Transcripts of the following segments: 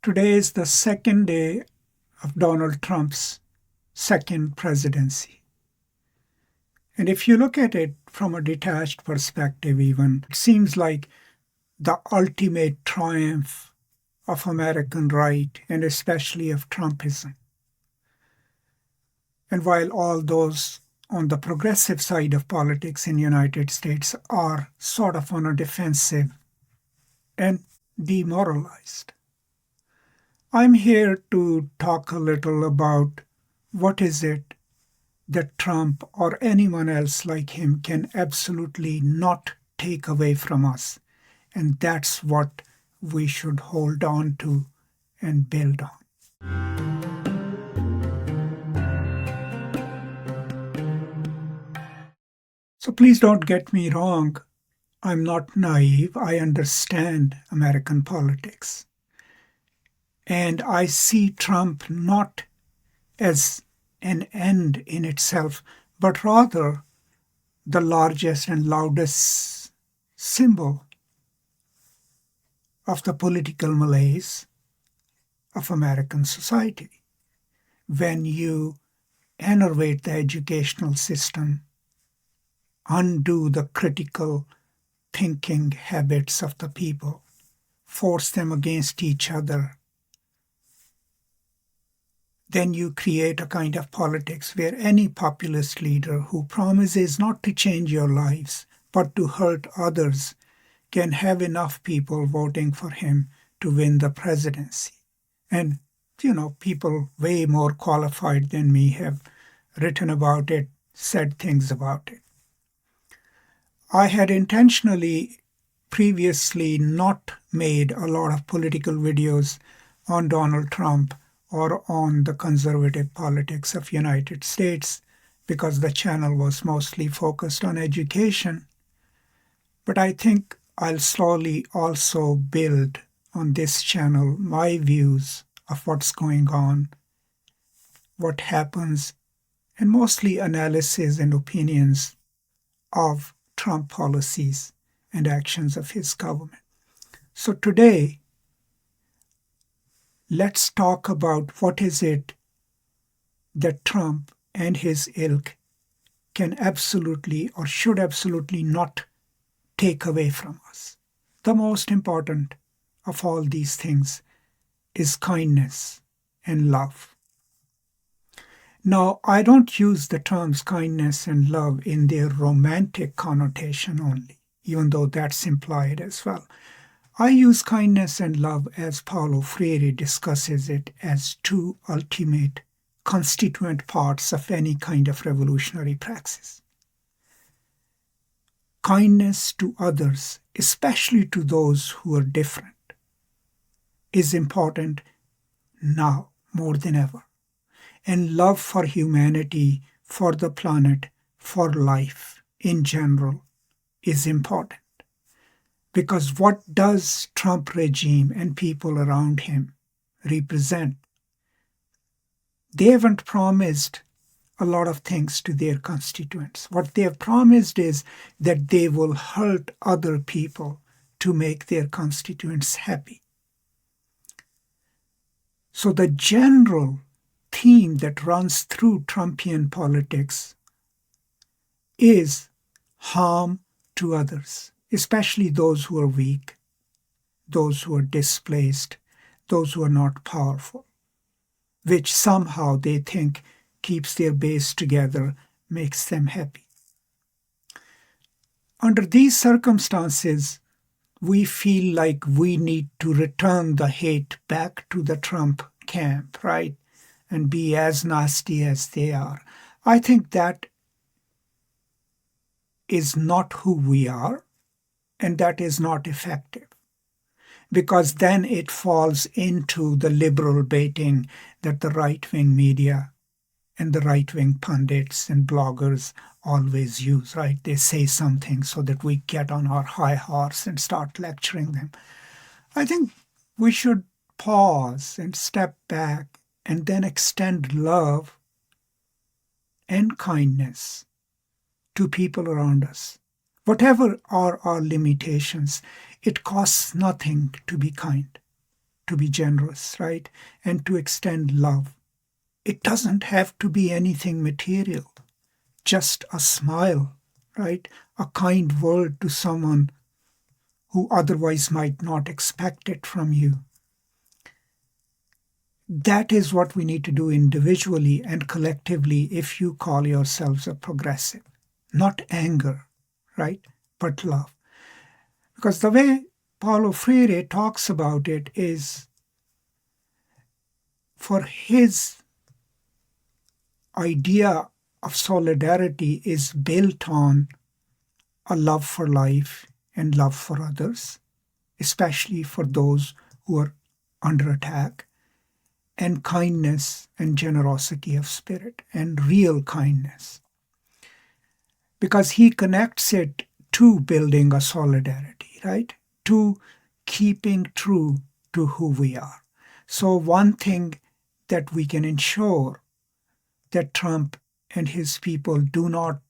Today is the second day of Donald Trump's second presidency. And if you look at it from a detached perspective, even, it seems like the ultimate triumph of American right and especially of Trumpism. And while all those on the progressive side of politics in the United States are sort of on a defensive and demoralized, I'm here to talk a little about what is it that Trump or anyone else like him can absolutely not take away from us. And that's what we should hold on to and build on. So please don't get me wrong. I'm not naive. I understand American politics. And I see Trump not as an end in itself, but rather the largest and loudest symbol of the political malaise of American society. When you enervate the educational system, undo the critical thinking habits of the people, force them against each other, then you create a kind of politics where any populist leader who promises not to change your lives but to hurt others can have enough people voting for him to win the presidency. And, people way more qualified than me have written about it, said things about it. I had intentionally previously not made a lot of political videos on Donald Trump or on the conservative politics of United States because the channel was mostly focused on education. But I think I'll slowly also build on this channel my views of what's going on, what happens, and mostly analysis and opinions of Trump policies and actions of his government. So today, let's talk about what is it that Trump and his ilk can absolutely or should absolutely not take away from us. The most important of all these things is kindness and love. Now, I don't use the terms kindness and love in their romantic connotation only, even though that's implied as well. I use kindness and love as Paulo Freire discusses it as two ultimate constituent parts of any kind of revolutionary praxis. Kindness to others, especially to those who are different, is important now more than ever. And love for humanity, for the planet, for life in general is important. Because what does Trump regime and people around him represent? They haven't promised a lot of things to their constituents. What they have promised is that they will hurt other people to make their constituents happy. So the general theme that runs through Trumpian politics is harm to others, especially those who are weak, those who are displaced, those who are not powerful, which somehow they think keeps their base together, makes them happy. Under these circumstances, we feel like we need to return the hate back to the Trump camp, right? And be as nasty as they are. I think that is not who we are, and that is not effective. Because then it falls into the liberal baiting that the right-wing media and the right-wing pundits and bloggers always use, right? They say something so that we get on our high horse and start lecturing them. I think we should pause and step back and then extend love and kindness to people around us. Whatever are our limitations, it costs nothing to be kind. to be generous, right? And to extend love. It doesn't have to be anything material. Just a smile, right? A kind word to someone who otherwise might not expect it from you. That is what we need to do individually and collectively if you call yourselves a progressive. Not anger, right? But love. Because the way Paulo Freire talks about it is for his idea of solidarity is built on a love for life and love for others, especially for those who are under attack, and kindness and generosity of spirit and real kindness. Because he connects it to building a solidarity, right? To keeping true to who we are. So one thing that we can ensure that Trump and his people do not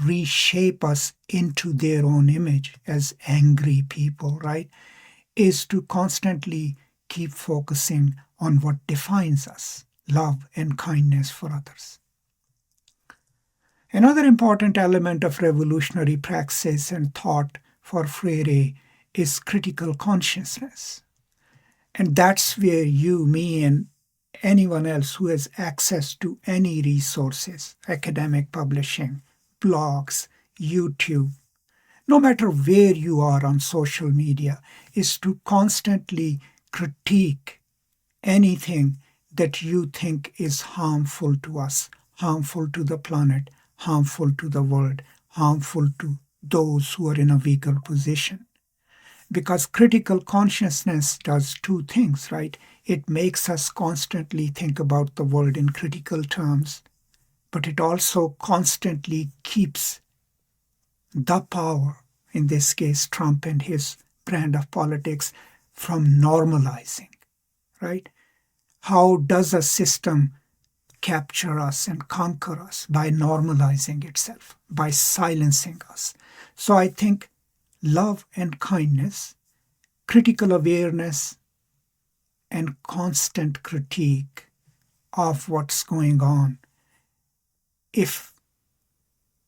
reshape us into their own image as angry people, right, is to constantly keep focusing on what defines us, love and kindness for others. Another important element of revolutionary praxis and thought for Freire is critical consciousness. And that's where you, me, and anyone else who has access to any resources, academic publishing, blogs, YouTube, no matter where you are on social media, is to constantly critique anything that you think is harmful to us, harmful to the planet, harmful to the world, harmful to those who are in a weaker position. Because critical consciousness does two things, right? It makes us constantly think about the world in critical terms, but it also constantly keeps the power, in this case Trump and his brand of politics, from normalizing, right? How does a system capture us and conquer us? By normalizing itself, by silencing us. So I think love and kindness, critical awareness, and constant critique of what's going on, if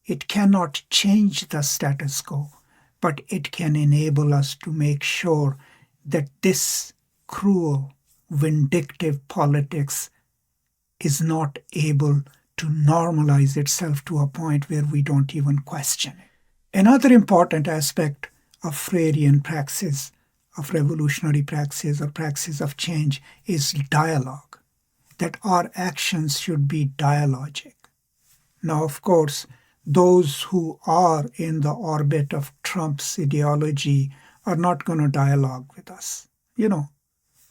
it cannot change the status quo, but it can enable us to make sure that this cruel, vindictive politics is not able to normalize itself to a point where we don't even question it. Another important aspect of Freirean praxis, of revolutionary praxis or praxis of change, is dialogue, that our actions should be dialogic. Now, of course, those who are in the orbit of Trump's ideology are not going to dialogue with us.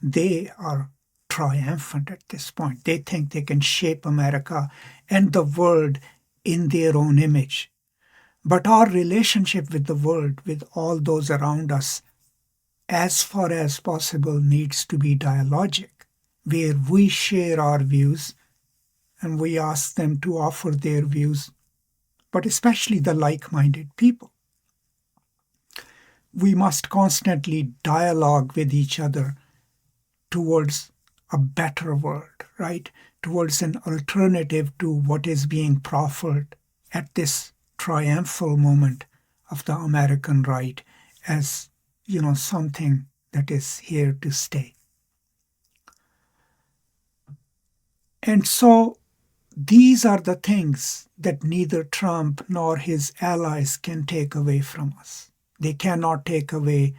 They are triumphant at this point. They think they can shape America and the world in their own image. But our relationship with the world, with all those around us, as far as possible, needs to be dialogic, where we share our views and we ask them to offer their views, but especially the like-minded people. We must constantly dialogue with each other towards a better world, right? Towards an alternative to what is being proffered at this triumphal moment of the American right as, something that is here to stay. And so these are the things that neither Trump nor his allies can take away from us. They cannot take away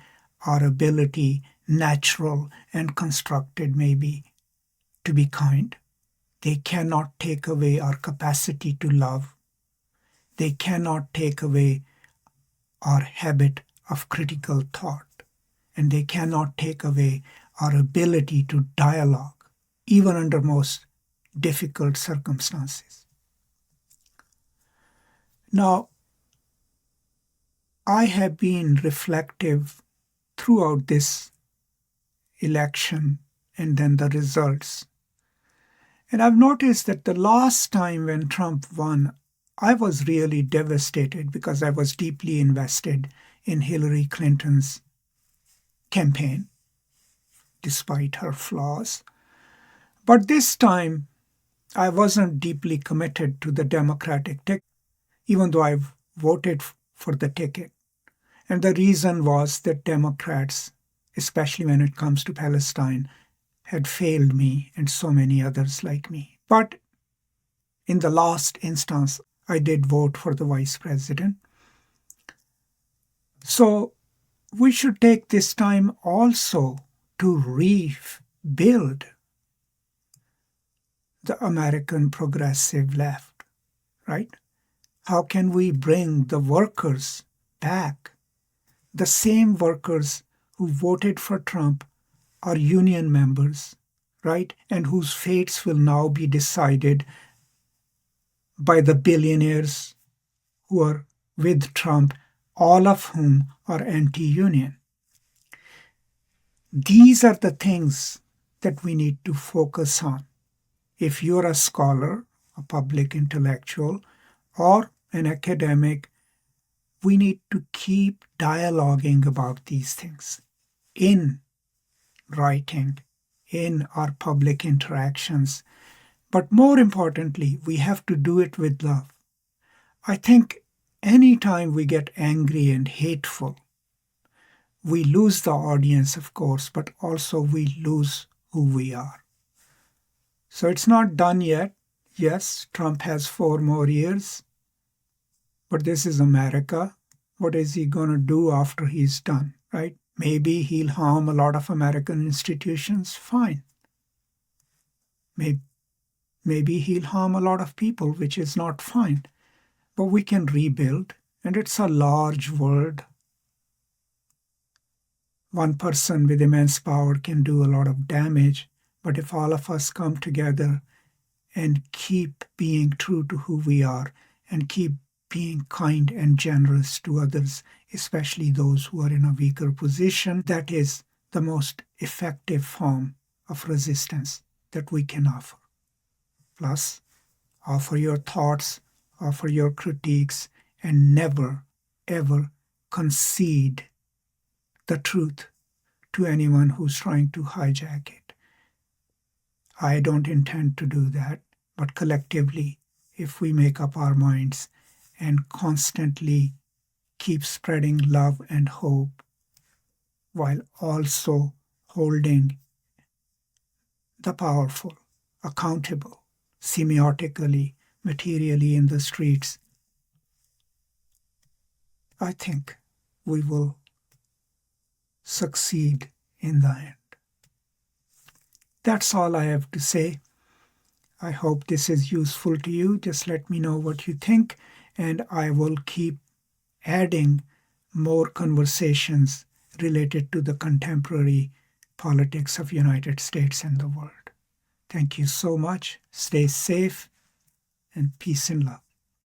our ability, natural and constructed maybe, to be kind. They cannot take away our capacity to love. They cannot take away our habit of critical thought. And they cannot take away our ability to dialogue, even under most difficult circumstances. Now, I have been reflective throughout this election and then the results. And I've noticed that the last time when Trump won, I was really devastated because I was deeply invested in Hillary Clinton's campaign. despite her flaws. But this time, I wasn't deeply committed to the Democratic ticket, even though I voted for the ticket. And the reason was that Democrats, especially when it comes to Palestine, had failed me and so many others like me. But in the last instance, I did vote for the vice president. So we should take this time also to rebuild the American progressive left, right? How can we bring the workers back? The same workers who voted for Trump are union members, right? And whose fates will now be decided by the billionaires who are with Trump, all of whom are anti-union. These are the things that we need to focus on. If you're a scholar, a public intellectual, or an academic, we need to keep dialoguing about these things in writing, in our public interactions. But more importantly, we have to do it with love. I think anytime we get angry and hateful, we lose the audience, of course, but also we lose who we are. So it's not done yet. Yes, Trump has 4 more years, but this is America. What is he going to do after he's done, right? Maybe he'll harm a lot of American institutions. Fine. Maybe he'll harm a lot of people, which is not fine. But we can rebuild, and it's a large world. One person with immense power can do a lot of damage, but if all of us come together and keep being true to who we are and keep being kind and generous to others, especially those who are in a weaker position, that is the most effective form of resistance that we can offer. Plus, offer your thoughts, offer your critiques, and never, ever concede the truth to anyone who's trying to hijack it. I don't intend to do that, but collectively, if we make up our minds and constantly keep spreading love and hope while also holding the powerful accountable semiotically, materially in the streets, I think we will succeed in the end. That's all I have to say. I hope this is useful to you. Just let me know what you think, and I will keep adding more conversations related to the contemporary politics of United States and the world. Thank you so much. Stay safe, and peace and love.